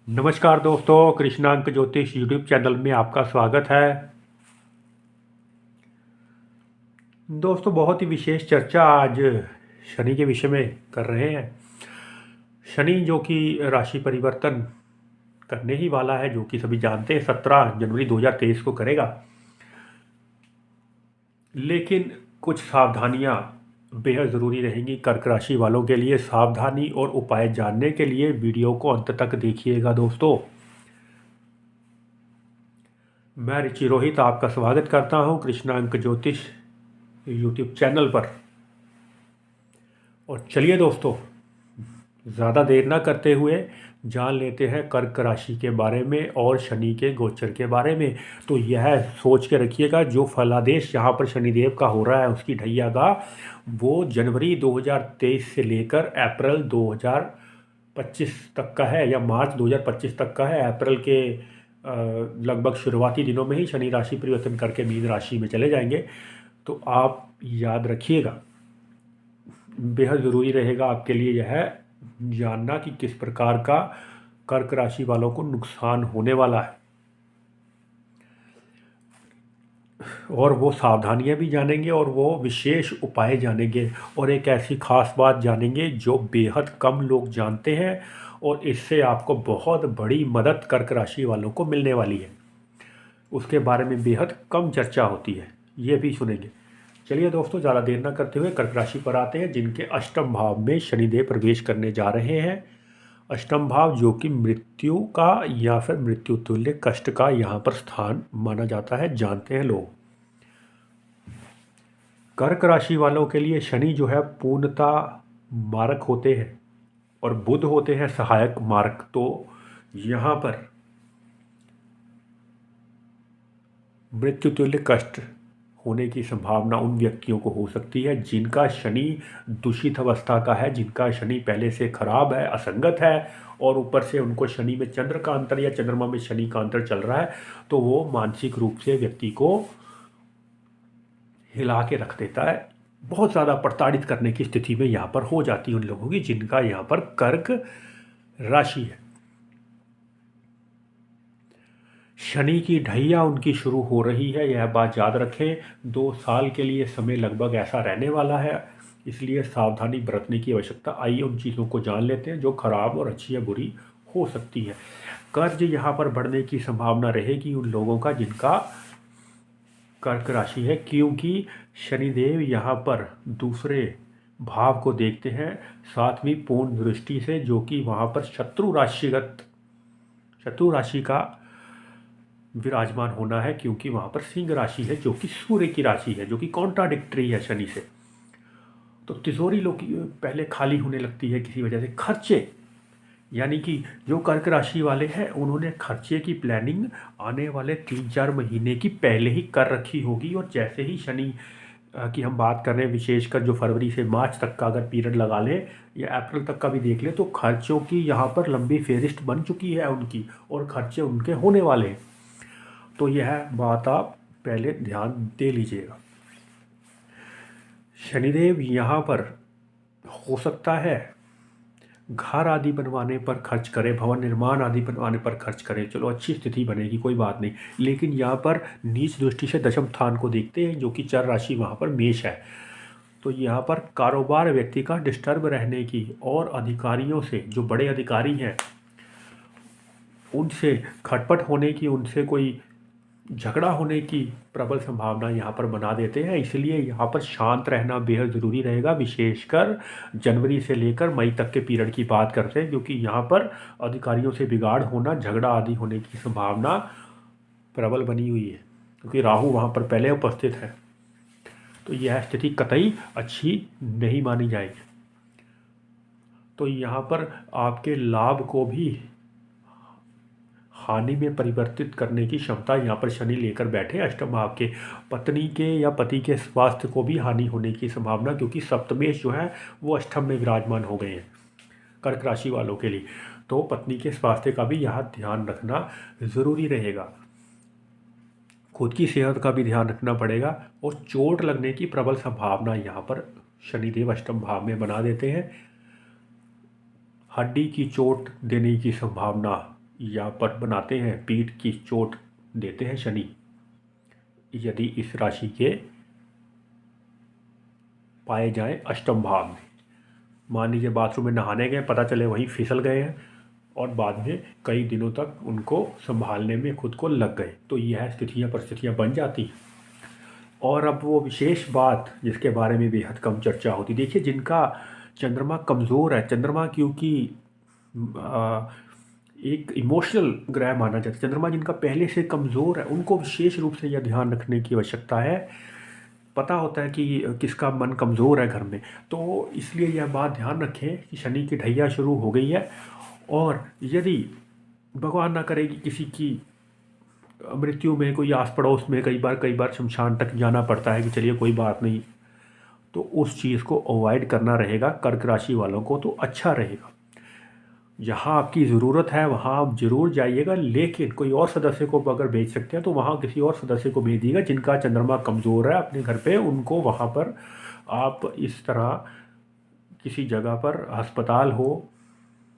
नमस्कार दोस्तों, कृष्णांक ज्योतिष यूट्यूब चैनल में आपका स्वागत है। दोस्तों, बहुत ही विशेष चर्चा आज शनि के विषय में कर रहे हैं। शनि जो कि राशि परिवर्तन करने ही वाला है, जो कि सभी जानते हैं 17 जनवरी 2023 को करेगा। लेकिन कुछ सावधानियां बेहद ज़रूरी रहेंगी कर्क राशि वालों के लिए। सावधानी और उपाय जानने के लिए वीडियो को अंत तक देखिएगा दोस्तों। मैं ऋषि रोहित आपका स्वागत करता हूं कृष्णांक ज्योतिष यूट्यूब चैनल पर। और चलिए दोस्तों, ज़्यादा देर ना करते हुए जान लेते हैं कर्क राशि के बारे में और शनि के गोचर के बारे में। तो यह सोच के रखिएगा, जो फलादेश यहाँ पर शनिदेव का हो रहा है उसकी ढैया का, वो जनवरी 2023 से लेकर अप्रैल 2025 तक का है, या मार्च 2025 तक का है। अप्रैल के लगभग शुरुआती दिनों में ही शनि राशि परिवर्तन करके मीन राशि में चले जाएंगे। तो आप याद रखिएगा, बेहद ज़रूरी रहेगा आपके लिए यह जानना कि किस प्रकार का कर्क राशि वालों को नुकसान होने वाला है। और वो सावधानियां भी जानेंगे और वो विशेष उपाय जानेंगे और एक ऐसी खास बात जानेंगे जो बेहद कम लोग जानते हैं, और इससे आपको बहुत बड़ी मदद कर्क राशि वालों को मिलने वाली है। उसके बारे में बेहद कम चर्चा होती है, ये भी सुनेंगे। चलिए दोस्तों, ज़्यादा देर न करते हुए कर्क राशि पर आते हैं, जिनके अष्टम भाव में शनिदेव प्रवेश करने जा रहे हैं। अष्टम भाव जो कि मृत्यु का या फिर मृत्यु तुल्य कष्ट का यहाँ पर स्थान माना जाता है, जानते हैं लोग। कर्क राशि वालों के लिए शनि जो है पूर्णता मारक होते हैं और बुध होते हैं सहायक मारक। तो यहाँ पर मृत्यु तुल्य कष्ट होने की संभावना उन व्यक्तियों को हो सकती है जिनका शनि दूषित अवस्था का है, जिनका शनि पहले से खराब है, असंगत है, और ऊपर से उनको शनि में चंद्र का अंतर या चंद्रमा में शनि का अंतर चल रहा है। तो वो मानसिक रूप से व्यक्ति को हिला के रख देता है। बहुत ज़्यादा प्रताड़ित करने की स्थिति में यहाँ पर हो जाती है उन लोगों की जिनका यहाँ पर कर्क राशि है। शनि की ढैया उनकी शुरू हो रही है, यह बात याद रखें। 2 साल के लिए समय लगभग ऐसा रहने वाला है, इसलिए सावधानी बरतने की आवश्यकता। आइए उन चीज़ों को जान लेते हैं जो खराब और अच्छी या बुरी हो सकती है। कर्ज यहाँ पर बढ़ने की संभावना रहेगी उन लोगों का जिनका कर्क राशि है, क्योंकि शनिदेव यहाँ पर दूसरे भाव को देखते हैं 7वीं पूर्ण दृष्टि से, जो कि वहाँ पर शत्रु राशि का विराजमान होना है, क्योंकि वहाँ पर सिंह राशि है जो कि सूर्य की राशि है, जो कि कॉन्ट्राडिक्टरी है शनि से। तो तिजोरी लोग की पहले खाली होने लगती है किसी वजह से। खर्चे, यानी कि जो कर्क राशि वाले हैं उन्होंने खर्चे की प्लानिंग आने वाले 3-4 महीने की पहले ही कर रखी होगी। और जैसे ही शनि की हम बात कर रहे हैं, विशेषकर जो फरवरी से मार्च तक का अगर पीरियड लगा लें या अप्रैल तक का भी देख लें, तो खर्चों की यहाँ पर लंबी फेहरिस्त बन चुकी है उनकी, और खर्चे उनके होने वाले हैं। तो यह बात आप पहले ध्यान दे लीजिएगा। शनिदेव यहाँ पर हो सकता है घर आदि बनवाने पर खर्च करें, भवन निर्माण आदि बनवाने पर खर्च करें, चलो अच्छी स्थिति बनेगी, कोई बात नहीं। लेकिन यहाँ पर नीच दृष्टि से दशम स्थान को देखते हैं, जो कि चर राशि वहाँ पर मेष है। तो यहाँ पर कारोबार व्यक्ति का डिस्टर्ब रहने की और अधिकारियों से, जो बड़े अधिकारी हैं उनसे खटपट होने की, उनसे कोई झगड़ा होने की प्रबल संभावना यहाँ पर बना देते हैं। इसलिए यहाँ पर शांत रहना बेहद ज़रूरी रहेगा, विशेषकर जनवरी से लेकर मई तक के पीरियड की बात करते हैं, क्योंकि यहाँ पर अधिकारियों से बिगाड़ होना, झगड़ा आदि होने की संभावना प्रबल बनी हुई है, क्योंकि राहु वहाँ पर पहले उपस्थित है। तो यह स्थिति कतई अच्छी नहीं मानी जाएगी। तो यहाँ पर आपके लाभ को भी हानि में परिवर्तित करने की क्षमता यहाँ पर शनि लेकर बैठे अष्टम भाव के। पत्नी के या पति के स्वास्थ्य को भी हानि होने की संभावना, क्योंकि सप्तमेश जो है वो अष्टम में विराजमान हो गए हैं कर्क राशि वालों के लिए। तो पत्नी के स्वास्थ्य का भी यहाँ ध्यान रखना ज़रूरी रहेगा। खुद की सेहत का भी ध्यान रखना पड़ेगा, और चोट लगने की प्रबल संभावना यहाँ पर शनिदेव अष्टम भाव में बना देते हैं। हड्डी की चोट देने की संभावना या पर बनाते हैं, पीठ की चोट देते हैं शनि, यदि इस राशि के पाए जाएं अष्टम भाव में। मान लीजिए बाथरूम में नहाने गए, पता चले वहीं फिसल गए हैं और बाद में कई दिनों तक उनको संभालने में खुद को लग गए, तो यह स्थितियाँ परिस्थितियाँ बन जाती हैं। और अब वो विशेष बात जिसके बारे में बेहद कम चर्चा होती, देखिए जिनका चंद्रमा कमज़ोर है, चंद्रमा क्योंकि आ, एक इमोशनल ग्रह माना जाता है, चंद्रमा जिनका पहले से कमज़ोर है उनको विशेष रूप से यह ध्यान रखने की आवश्यकता है। पता होता है कि किसका मन कमज़ोर है घर में, तो इसलिए यह बात ध्यान रखें कि शनि की ढैया शुरू हो गई है। और यदि भगवान ना करे कि किसी की मृत्यु में कोई आस पड़ोस में कई बार शमशान तक जाना पड़ता है कि चलिए कोई बात नहीं, तो उस चीज़ को अवॉइड करना रहेगा कर्क राशि वालों को, तो अच्छा रहेगा। जहाँ आपकी ज़रूरत है वहाँ आप ज़रूर जाइएगा, लेकिन कोई और सदस्य को अगर भेज सकते हैं तो वहाँ किसी और सदस्य को भेजिएगा जिनका चंद्रमा कमज़ोर है अपने घर पे, उनको वहाँ पर आप इस तरह किसी जगह पर अस्पताल हो,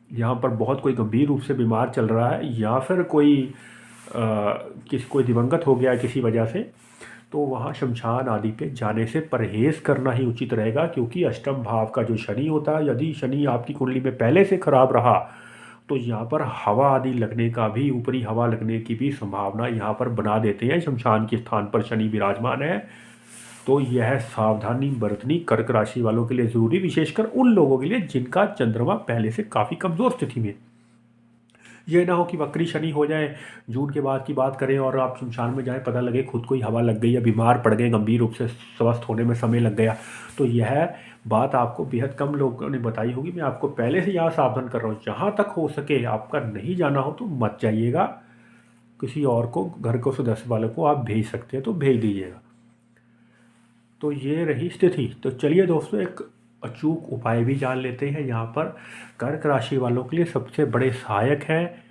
यहाँ पर बहुत कोई गंभीर रूप से बीमार चल रहा है या फिर कोई दिवंगत हो गया किसी वजह से, तो वहाँ शमशान आदि पे जाने से परहेज़ करना ही उचित रहेगा। क्योंकि अष्टम भाव का जो शनि होता है, यदि शनि आपकी कुंडली में पहले से खराब रहा तो यहाँ पर हवा आदि लगने का भी, ऊपरी हवा लगने की भी संभावना यहाँ पर बना देते हैं। शमशान के स्थान पर शनि विराजमान है, तो यह सावधानी बरतनी कर्क राशि वालों के लिए ज़रूरी, विशेषकर उन लोगों के लिए जिनका चंद्रमा पहले से काफ़ी कमज़ोर स्थिति में। यह ना हो कि वक्री शनि हो जाए, जून के बाद की बात करें और आप शमशान में जाएं, पता लगे खुद को ही हवा लग गई या बीमार पड़ गए, गंभीर रूप से स्वस्थ होने में समय लग गया। तो यह बात आपको बेहद कम लोगों ने बताई होगी, मैं आपको पहले से यहाँ सावधान कर रहा हूँ। जहाँ तक हो सके आपका नहीं जाना हो तो मत जाइएगा, किसी और को, घर को सदस्य वालों को आप भेज सकते हैं तो भेज दीजिएगा। तो ये रही स्थिति। तो चलिए दोस्तों, एक अचूक उपाय भी जान लेते हैं। यहाँ पर कर्क राशि वालों के लिए सबसे बड़े सहायक हैं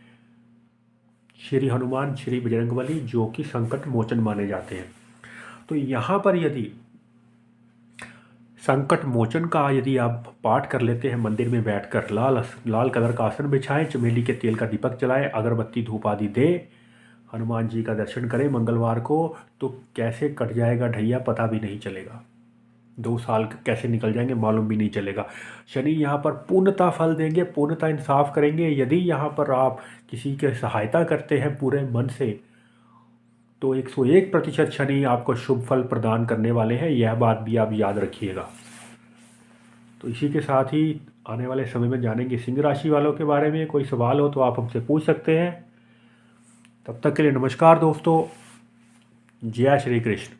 श्री हनुमान, श्री बजरंगबली, जो कि संकट मोचन माने जाते हैं। तो यहाँ पर यदि संकट मोचन का यदि आप पाठ कर लेते हैं, मंदिर में बैठकर लाल कलर का आसन बिछाएं, चमेली के तेल का दीपक जलाएं, अगरबत्ती धूप आदि दें, हनुमान जी का दर्शन करें मंगलवार को, तो कैसे कट जाएगा ढैया पता भी नहीं चलेगा। 2 साल कैसे निकल जाएंगे मालूम भी नहीं चलेगा। शनि यहाँ पर पूर्णतः फल देंगे, पूर्णतः इंसाफ करेंगे। यदि यहाँ पर आप किसी की सहायता करते हैं पूरे मन से, तो 101% शनि आपको शुभ फल प्रदान करने वाले हैं। यह बात भी आप याद रखिएगा। तो इसी के साथ ही आने वाले समय में जानेंगे सिंह राशि वालों के बारे में। कोई सवाल हो तो आप हमसे पूछ सकते हैं। तब तक के लिए नमस्कार दोस्तों, जय श्री कृष्ण।